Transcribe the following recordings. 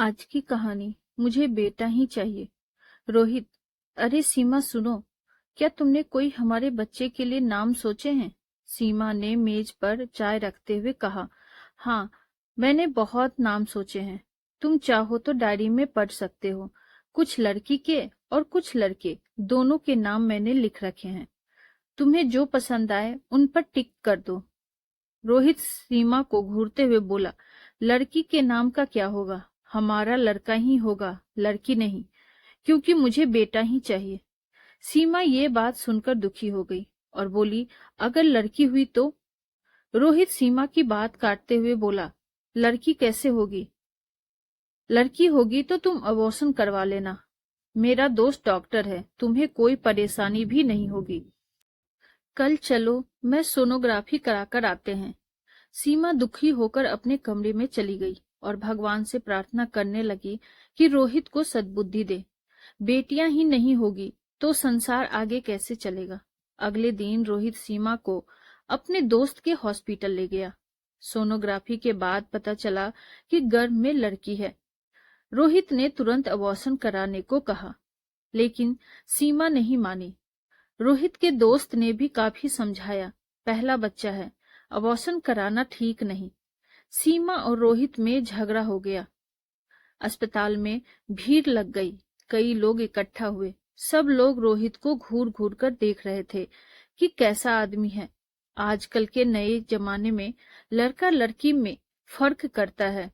आज की कहानी मुझे बेटा ही चाहिए। रोहित। अरे सीमा सुनो, क्या तुमने कोई हमारे बच्चे के लिए नाम सोचे हैं? सीमा ने मेज पर चाय रखते हुए कहा। हाँ, मैंने बहुत नाम सोचे हैं। तुम चाहो तो डायरी में पढ़ सकते हो। कुछ लड़की के और कुछ लड़के, दोनों के नाम मैंने लिख रखे हैं। तुम्हें जो पसंद आए उन पर टिक कर दो। रोहित सीमा को घूरते हुए बोला, लड़की के नाम का क्या होगा? हमारा लड़का ही होगा, लड़की नहीं, क्योंकि मुझे बेटा ही चाहिए। सीमा ये बात सुनकर दुखी हो गई और बोली, अगर लड़की हुई तो? रोहित सीमा की बात काटते हुए बोला, लड़की कैसे होगी? लड़की होगी तो तुम अबॉर्शन करवा लेना। मेरा दोस्त डॉक्टर है, तुम्हें कोई परेशानी भी नहीं होगी। कल चलो, मैं सोनोग्राफी कराकर आते हैं। सीमा दुखी होकर अपने कमरे में चली गई और भगवान से प्रार्थना करने लगी कि रोहित को सद्बुद्धि दे। बेटियां ही नहीं होगी तो संसार आगे कैसे चलेगा? अगले दिन रोहित सीमा को अपने दोस्त के हॉस्पिटल ले गया। सोनोग्राफी के बाद पता चला कि गर्भ में लड़की है। रोहित ने तुरंत अबॉर्शन कराने को कहा, लेकिन सीमा नहीं मानी। रोहित के दोस्त ने भी काफी समझाया, पहला बच्चा है, अबॉर्शन कराना ठीक नहीं। सीमा और रोहित में झगड़ा हो गया। अस्पताल में भीड़ लग गई, कई लोग इकट्ठा हुए। सब लोग रोहित को घूर घूर कर देख रहे थे कि कैसा आदमी है। आजकल के नए जमाने में लड़का लड़की में फर्क करता है।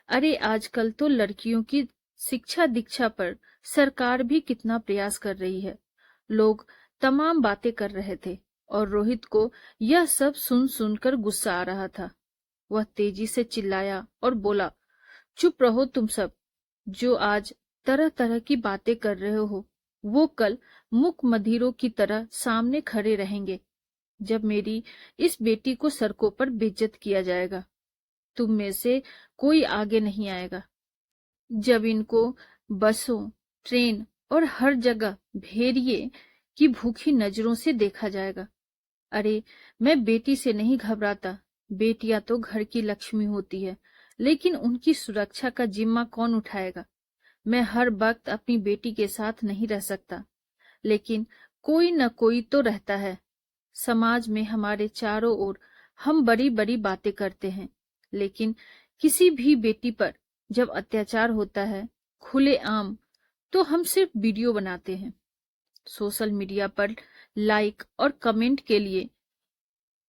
अरे आजकल तो लड़कियों की शिक्षा दीक्षा पर सरकार भी कितना प्रयास कर रही है। लोग तमाम बातें कर रहे थे और रोहित को यह सब सुन सुनकर गुस्सा आ रहा था। वह तेजी से चिल्लाया और बोला, चुप रहो तुम सब। जो आज तरह तरह की बातें कर रहे हो, वो कल मुक मदिरों की तरह सामने खड़े रहेंगे जब मेरी इस बेटी को सड़कों पर बेइज्जत किया जाएगा। तुम में से कोई आगे नहीं आएगा। जब इनको बसों, ट्रेन और हर जगह भेड़िए की भूखी नजरों से देखा जाएगा। अरे मैं बेटी से नहीं घबराता। बेटियां तो घर की लक्ष्मी होती है, लेकिन उनकी सुरक्षा का जिम्मा कौन उठाएगा? मैं हर वक्त अपनी बेटी के साथ नहीं रह सकता, लेकिन कोई न कोई तो रहता है। समाज में हमारे चारों ओर हम बड़ी बड़ी बातें करते हैं, लेकिन किसी भी बेटी पर जब अत्याचार होता है खुलेआम, तो हम सिर्फ वीडियो बनाते हैं। सोशल मीडिया पर लाइक और कमेंट के लिए,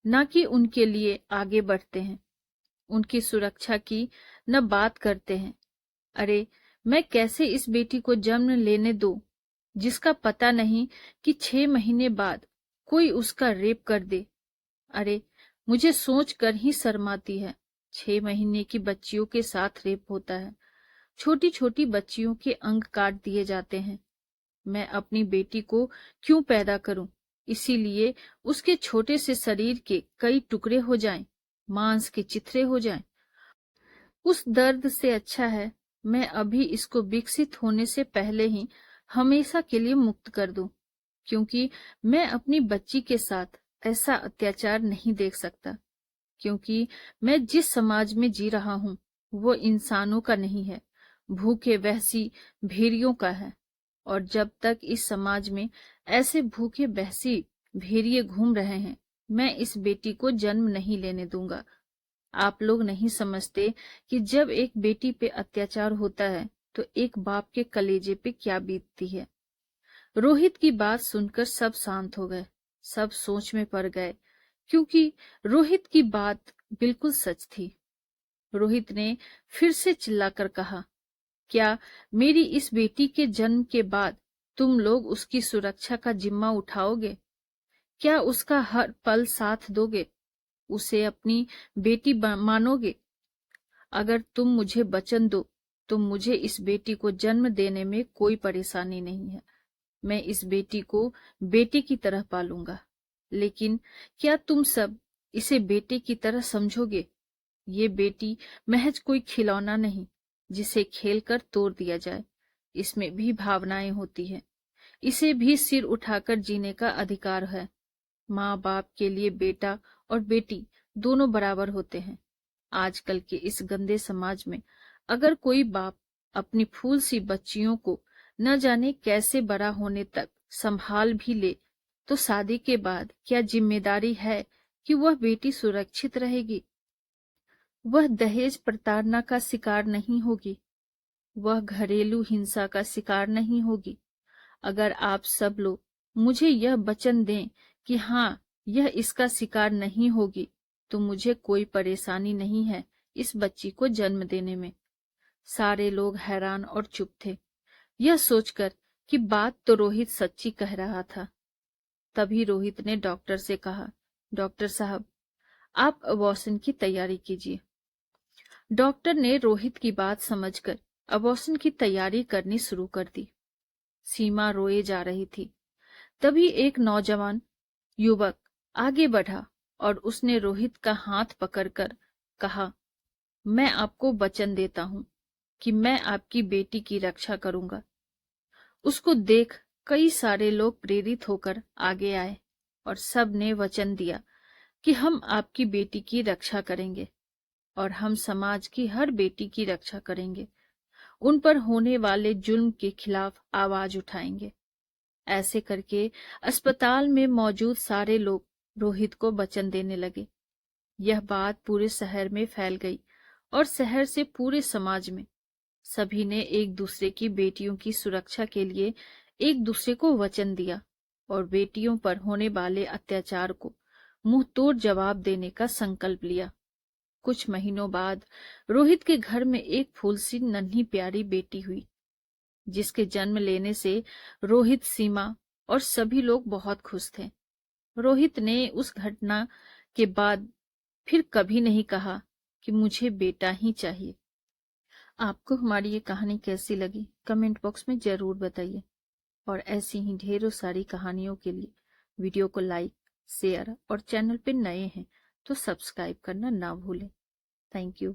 ना कि उनके लिए आगे बढ़ते हैं। उनकी सुरक्षा की न बात करते हैं। अरे मैं कैसे इस बेटी को जन्म लेने दूं, जिसका पता नहीं कि 6 महीने बाद कोई उसका रेप कर दे। अरे मुझे सोच कर ही शर्म आती है। 6 महीने की बच्चियों के साथ रेप होता है। छोटी छोटी बच्चियों के अंग काट दिए जाते हैं। मैं अपनी बेटी को क्यों पैदा करूं? इसीलिए उसके छोटे से शरीर के कई टुकड़े हो जाएं, मांस के चिथड़े हो जाएं। उस दर्द से अच्छा है मैं अभी इसको विकसित होने से पहले ही हमेशा के लिए मुक्त कर दूं, क्योंकि मैं अपनी बच्ची के साथ ऐसा अत्याचार नहीं देख सकता। क्योंकि मैं जिस समाज में जी रहा हूं वो इंसानों का नहीं है, भूखे वहशी भेड़ियों का है। और जब तक इस समाज में ऐसे भूखे वहशी भेड़िए घूम रहे हैं, मैं इस बेटी को जन्म नहीं लेने दूंगा। आप लोग नहीं समझते कि जब एक बेटी पे अत्याचार होता है तो एक बाप के कलेजे पे क्या बीतती है। रोहित की बात सुनकर सब शांत हो गए, सब सोच में पड़ गए, क्योंकि रोहित की बात बिल्कुल सच थी। रोहित ने फिर से चिल्लाकर कहा, क्या मेरी इस बेटी के जन्म के बाद तुम लोग उसकी सुरक्षा का जिम्मा उठाओगे? क्या उसका हर पल साथ दोगे? उसे अपनी बेटी मानोगे? अगर तुम मुझे वचन दो तो मुझे इस बेटी को जन्म देने में कोई परेशानी नहीं है। मैं इस बेटी को बेटे की तरह पालूंगा। लेकिन क्या तुम सब इसे बेटे की तरह समझोगे? ये बेटी महज कोई खिलौना नहीं जिसे खेलकर तोड़ दिया जाए। इसमें भी भावनाएं होती हैं। इसे भी सिर उठाकर जीने का अधिकार है। माँ बाप के लिए बेटा और बेटी दोनों बराबर होते हैं। आजकल के इस गंदे समाज में अगर कोई बाप अपनी फूल सी बच्चियों को न जाने कैसे बड़ा होने तक संभाल भी ले, तो शादी के बाद क्या जिम्मेदारी है कि वह बेटी सुरक्षित रहेगी? वह दहेज प्रताड़ना का शिकार नहीं होगी, वह घरेलू हिंसा का शिकार नहीं होगी। अगर आप सब लोग मुझे यह वचन दें कि हाँ, यह इसका शिकार नहीं होगी, तो मुझे कोई परेशानी नहीं है इस बच्ची को जन्म देने में। सारे लोग हैरान और चुप थे, यह सोचकर कि बात तो रोहित सच्ची कह रहा था। तभी रोहित ने डॉक्टर से कहा, डॉक्टर साहब, आप अबॉर्शन की तैयारी कीजिए। डॉक्टर ने रोहित की बात समझकर अबॉर्शन की तैयारी करनी शुरू कर दी। सीमा रोए जा रही थी। तभी एक नौजवान युवक आगे बढ़ा और उसने रोहित का हाथ पकड़कर कहा, मैं आपको वचन देता हूं कि मैं आपकी बेटी की रक्षा करूंगा। उसको देख कई सारे लोग प्रेरित होकर आगे आए और सब ने वचन दिया कि हम आपकी बेटी की रक्षा करेंगे और हम समाज की हर बेटी की रक्षा करेंगे, उन पर होने वाले जुल्म के खिलाफ आवाज उठाएंगे। ऐसे करके अस्पताल में मौजूद सारे लोग रोहित को वचन देने लगे। यह बात पूरे शहर में फैल गई और शहर से पूरे समाज में। सभी ने एक दूसरे की बेटियों की सुरक्षा के लिए एक दूसरे को वचन दिया और बेटियों पर होने वाले अत्याचार को मुंहतोड़ जवाब देने का संकल्प लिया। कुछ महीनों बाद रोहित के घर में एक फूल सी नन्ही प्यारी बेटी हुई, जिसके जन्म लेने से रोहित, सीमा और सभी लोग बहुत खुश थे। रोहित ने उस घटना के बाद फिर कभी नहीं कहा कि मुझे बेटा ही चाहिए। आपको हमारी ये कहानी कैसी लगी कमेंट बॉक्स में जरूर बताइए और ऐसी ही ढेरों सारी कहानियों के लिए वीडियो को लाइक, शेयर और चैनल पे नए हैं तो सब्सक्राइब करना ना भूलें। Thank you.